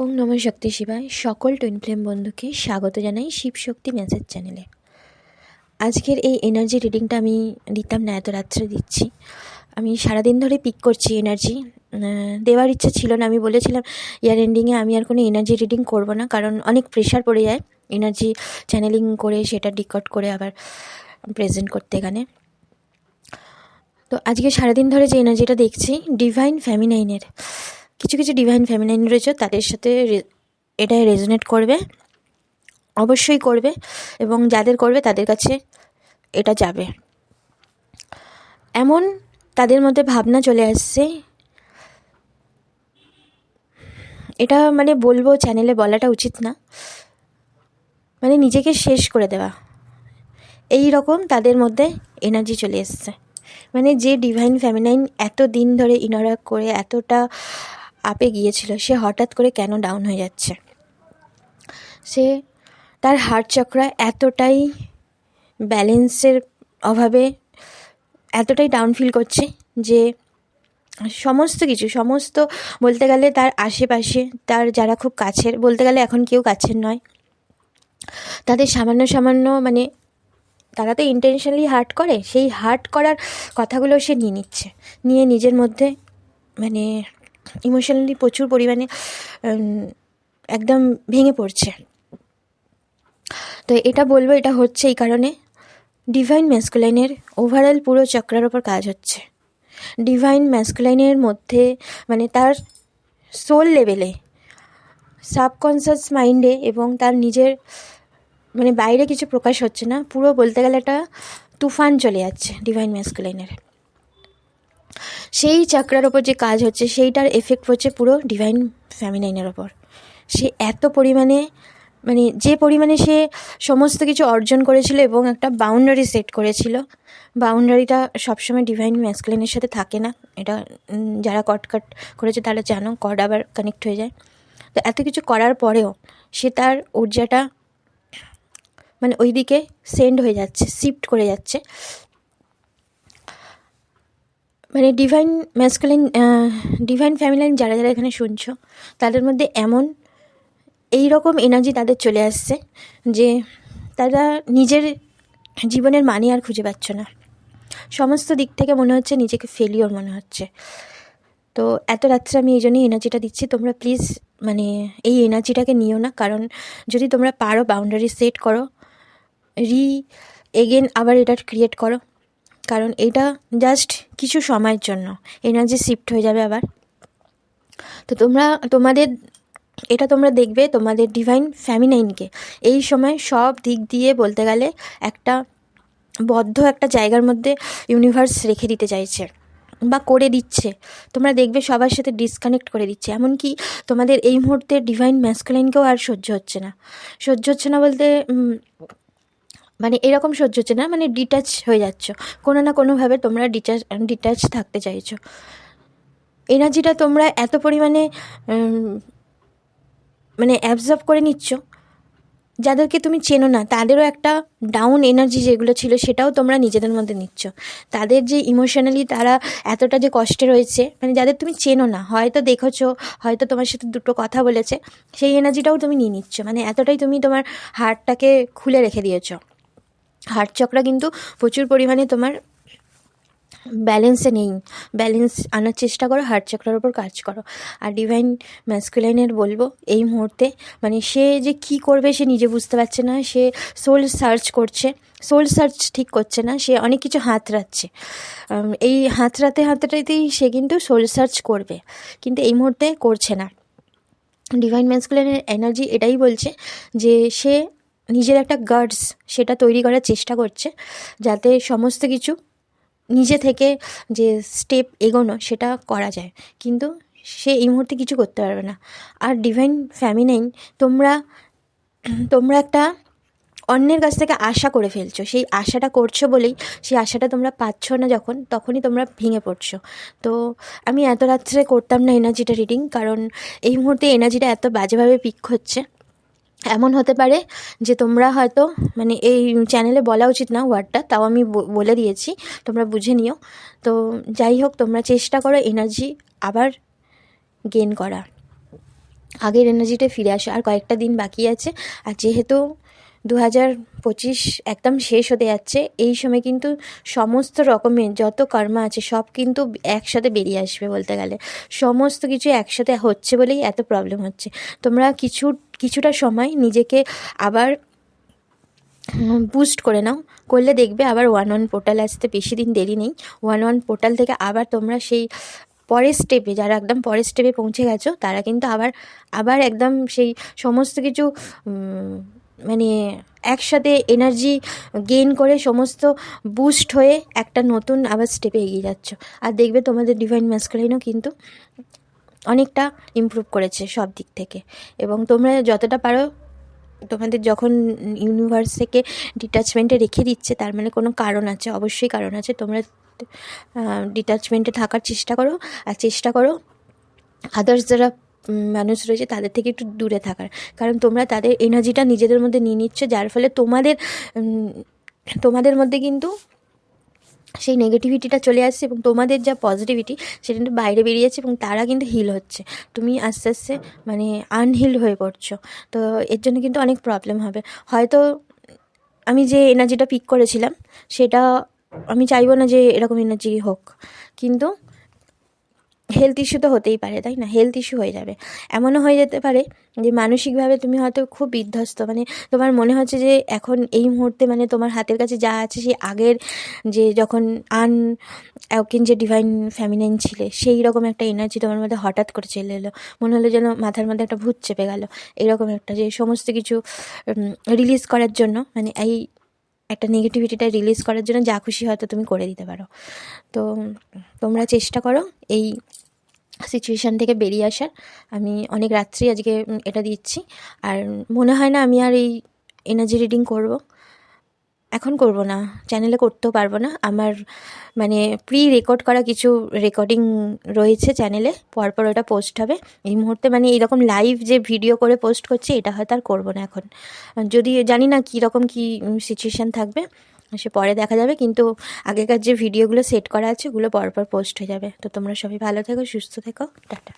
ওম নমঃ শক্তি শিবায়। সকল twin flame বন্ধুকে স্বাগত জানাই শিব শক্তি মেসেজ চ্যানেলে। আজকের এই এনার্জি রিডিংটা আমি দিতাম না, এত রাত্রে দিচ্ছি। আমি সারাদিন ধরে পিক করছি এনার্জি, দেওয়ার ইচ্ছা ছিল না। আমি বলেছিলাম ইয়ার এন্ডিংয়ে আমি আর কোনো এনার্জি রিডিং করব না, কারণ অনেক প্রেশার পড়ে যায় এনার্জি চ্যানেলিং করে সেটা ডিকোড করে আবার প্রেজেন্ট করতে এখানে। তো আজকে সারাদিন ধরে যে এনার্জিটা দেখছি, ডিভাইন ফেমিনাইনের কিছু কিছু ডিভাইন ফেমিনাইন রয়েছে, তাদের সাথে এটা রেজোনেট করবে, অবশ্যই করবে, এবং যাদের করবে তাদের কাছে এটা যাবে। এমন তাদের মধ্যে ভাবনা চলে আসছে, এটা মানে বলবো চ্যানেলে বলাটা উচিত না, মানে নিজেকে শেষ করে দেওয়া, এই রকম তাদের মধ্যে এনার্জি চলে এসছে। মানে যে ডিভাইন ফেমিনাইন এত দিন ধরে ইন্টারঅ্যাক্ট করে এতটা আপে গিয়েছিল, সে হঠাৎ করে কেন ডাউন হয়ে যাচ্ছে। সে তার হার্ট চক্রা এতটাই ব্যালেন্সের অভাবে এতটাই ডাউন ফিল করছে যে সমস্ত বলতে গেলে তার আশেপাশে, তার যারা খুব কাছের, বলতে গেলে এখন কেউ কাছের নয়, তাদের সামান্য মানে তারা তো ইন্টেনশনালি হার্ট করে, সেই হার্ট করার কথাগুলো সে নিয়ে নিয়ে নিজের মধ্যে মানে ইমোশনালি প্রচুর পরিমাণে একদম ভেঙে পড়ছে। তো এটা বলবো, এটা হচ্ছে এই কারণে ডিভাইন ম্যাসকুলাইনের ওভারঅল পুরো চক্রার ওপর কাজ হচ্ছে। ডিভাইন ম্যাসকুলাইনের মধ্যে মানে তার সোল লেভেলে, সাবকনসিয়াস মাইন্ডে এবং তার নিজের মানে বাইরে কিছু প্রকাশ হচ্ছে না, পুরো বলতে গেলে একটা তুফান চলে যাচ্ছে ডিভাইন ম্যাসকুলাইনের। সেই চক্রার ওপর যে কাজ হচ্ছে সেইটার এফেক্ট হচ্ছে পুরো ডিভাইন ফেমিনাইনের ওপর। সে এত পরিমাণে মানে যে পরিমাণে সে সমস্ত কিছু অর্জন করেছিল এবং একটা বাউন্ডারি সেট করেছিল, বাউন্ডারিটা সবসময় ডিভাইন ম্যাসকুলাইনের সাথে থাকে না। এটা যারা কট করেছে তারা জানো, কর্ড আবার কানেক্ট হয়ে যায়। তো এত কিছু করার পরেও সে তার ঊর্জাটা মানে ওই দিকে সেন্ড হয়ে যাচ্ছে, শিফট করে যাচ্ছে। মানে ডিভাইন ম্যাসকুলাইন, ডিভাইন ফেমিনাইন যারা যারা এখানে শুনছো, তাদের মধ্যে এমন এই রকম এনার্জি তাদের চলে আসছে যে তারা নিজের জীবনের মানে আর খুঁজে পাচ্ছ না। সমস্ত দিক থেকে মনে হচ্ছে নিজেকে ফেলিওর মনে হচ্ছে। তো এত রাত্রে আমি এই জন্যই এনার্জিটা দিচ্ছি। তোমরা প্লিজ মানে এই এনার্জিটাকে নিও না, কারণ যদি তোমরা পারো বাউন্ডারি সেট করো, এগেন আবার এটা ক্রিয়েট করো, কারণ এটা জাস্ট কিছু সময়ের জন্য এনার্জি শিফট হয়ে যাবে আবার। তো তোমরা দেখবে তোমাদের ডিভাইন ফেমিনাইনকে এই সময় সব দিক দিয়ে বলতে গেলে একটা বদ্ধ একটা জায়গার মধ্যে ইউনিভার্স রেখে দিতে চাইছে বা করে দিচ্ছে। তোমরা দেখবে সবার সাথে ডিসকানেক্ট করে দিচ্ছে। এমনকি তোমাদের এই মুহূর্তে ডিভাইন ম্যাসকুলাইনকেও আর সহ্য হচ্ছে না বলতে মানে এরকম সহ্য হচ্ছে না, মানে ডিট্যাচ হয়ে যাচ্ছ কোনো না কোনোভাবে, তোমরা ডিট্যাচ থাকতে চাইছো। এনার্জিটা তোমরা এত পরিমাণে মানে অ্যাবজর্ব করে নিচ্ছ, যাদেরকে তুমি চেনো না তাদেরও একটা ডাউন এনার্জি যেগুলো ছিল সেটাও তোমরা নিজেদের মধ্যে নিচ্ছ। তাদের যে ইমোশনালি তারা এতটা যে কষ্টে রয়েছে, মানে যাদের তুমি চেনো না, হয়তো দেখেছো, হয়তো তোমার সাথে দুটো কথা বলেছে, সেই এনার্জিটাও তুমি নিয়ে নিচ্ছ। মানে এতটাই তুমি তোমার হার্টটাকে খুলে রেখে দিয়েছো। হার্ট চক্রা কিন্তু প্রচুর পরিমাণে তোমার ব্যালেন্সে নেই। ব্যালেন্স আনার চেষ্টা করো, হার্ট চক্রার ওপর কাজ করো। আর ডিভাইন ম্যাসকুলাইনের বলবো এই মুহূর্তে মানে সে যে কী করবে সে নিজে বুঝতে পারছে না। সে সোল সার্চ ঠিক করছে না, সে অনেক কিছু হাতড়াচ্ছে। এই হাতড়াতেই সে কিন্তু সোল সার্চ করবে, কিন্তু এই মুহূর্তে করছে না। ডিভাইন ম্যাসকুলাইনের এনার্জি এটাই বলছে যে সে নিজের একটা গার্ডস সেটা তৈরি করার চেষ্টা করছে, যাতে সমস্ত কিছু নিজে থেকে যে স্টেপ এগোনো সেটা করা যায়, কিন্তু সে এই মুহূর্তে কিছু করতে পারবে না। আর ডিভাইন ফেমিনাইন তোমরা একটা অন্যের কাছ থেকে আশা করে ফেলছো, সেই আশাটা করছো বলেই সেই আশাটা তোমরা পাচ্ছ না, তখনই তোমরা ভেঙে পড়ছো। তো আমি এত রাত্রে করতাম না এনার্জিটা রিডিং, কারণ এই মুহূর্তে এনার্জিটা এত বাজেভাবে পিক হচ্ছে। এমন হতে পারে যে তোমরা হয়তো মানে এই চ্যানেলে বলা উচিত না ওয়ার্ডটা, তাও আমি বলে দিয়েছি, তোমরা বুঝে নিও। তো যাই হোক, তোমরা চেষ্টা করো এনার্জি আবার গেইন করা। আগের এনার্জিটা ফিরে আসো। আর কয়েকটা দিন বাকি আছে, আর যেহেতু 2025 একদম শেষ হতে যাচ্ছে, এই সময় কিন্তু সমস্ত রকমের যত কর্মা আছে সব কিন্তু একসাথে বেরিয়ে আসবে। বলতে গেলে সমস্ত কিছু একসাথে হচ্ছে বলেই এত প্রবলেম হচ্ছে। তোমরা কিছুটা সময় নিজেকে আবার বুস্ট করে নাও, করলে দেখবে আবার 1-1 পোর্টাল আসতে বেশি দিন দেরি নেই। 1-1 পোর্টাল থেকে আবার তোমরা সেই পরের স্টেপে, যারা একদম পরের স্টেপে পৌঁছে গেছো, তারা কিন্তু আবার একদম সেই সমস্ত কিছু মানে একসাথে এনার্জি গেইন করে সমস্ত বুস্ট হয়ে একটা নতুন আবার স্টেপে এগিয়ে যাচ্ছ। আর দেখবে তোমাদের ডিভাইন ম্যাসকুলাইনও কিন্তু অনেকটা ইমপ্রুভ করেছে সব দিক থেকে। এবং তোমরা যতটা পারো, তোমাদের যখন ইউনিভার্স থেকে ডিট্যাচমেন্টে রেখে দিচ্ছে, তার মানে কোনো কারণ আছে, অবশ্যই কারণ আছে। তোমরা ডিট্যাচমেন্টে থাকার চেষ্টা করো, আর চেষ্টা করো আদার্স যারা মানুষ রয়েছে তাদের থেকে একটু দূরে থাকার। কারণ তোমরা তাদের এনার্জিটা নিজেদের মধ্যে নিয়ে নিচ্ছ, যার ফলে তোমাদের মধ্যে কিন্তু সেই নেগেটিভিটিটা চলে আসছে, এবং তোমাদের যা পজিটিভিটি সেটা কিন্তু বাইরে বেরিয়ে যাচ্ছে, এবং তারা কিন্তু হিল হচ্ছে। তুমি আস্তে আস্তে মানে আনহিল্ড হয়ে পড়ছো। তো এর জন্য কিন্তু অনেক প্রবলেম হবে। হয়তো আমি যে এনার্জিটা পিক করেছিলাম, সেটা আমি চাইবো না যে এরকম এনার্জি হোক, কিন্তু হেলথ ইস্যু তো হতেই পারে, তাই না? হেলথ ইস্যু হয়ে যাবে। এমনও হয়ে যেতে পারে যে মানসিকভাবে তুমি হয়তো খুব বিধ্বস্ত, মানে তোমার মনে হচ্ছে যে এখন এই মুহূর্তে মানে তোমার হাতের কাছে যা আছে, সেই আগের যে যখন অ্যাওকেন যে ডিভাইন ফ্যামিনাইন ছিলে, সেই রকম একটা এনার্জি তোমার মধ্যে হঠাৎ করে চলে এলো। মনে হলো যেন মাথার মধ্যে একটা ভূত চেপে গেল, এরকম একটা, যে সমস্ত কিছু রিলিজ করার জন্য, মানে এই একটা নেগেটিভিটিটা রিলিজ করার জন্য যা খুশি হয়তো তুমি করে দিতে পারো। তো তোমরা চেষ্টা করো এই সিচুয়েশান থেকে বেরিয়ে আসার। আমি অনেক রাত্রি আজকে এটা দিচ্ছি, আর মনে হয় না আমি আর এই এনার্জি রিডিং করব, এখন করব না, চ্যানেলে করতেও পারবো না। আমার মানে প্রি রেকর্ড করা কিছু রেকর্ডিং রয়েছে চ্যানেলে, পরপর ওটা পোস্ট হবে। এই মুহূর্তে মানে এইরকম লাইভ যে ভিডিও করে পোস্ট করছে, এটা হয়তো আর করবো না এখন। যদি জানি না কীরকম কী সিচুয়েশান থাকবে, সে পরে দেখা যাবে, কিন্তু আগেকার যে ভিডিওগুলো সেট করা আছে ওগুলো পরপর পোস্ট হয়ে যাবে। তো তোমরা সবাই ভালো থেকো, সুস্থ থেকো, টাটা।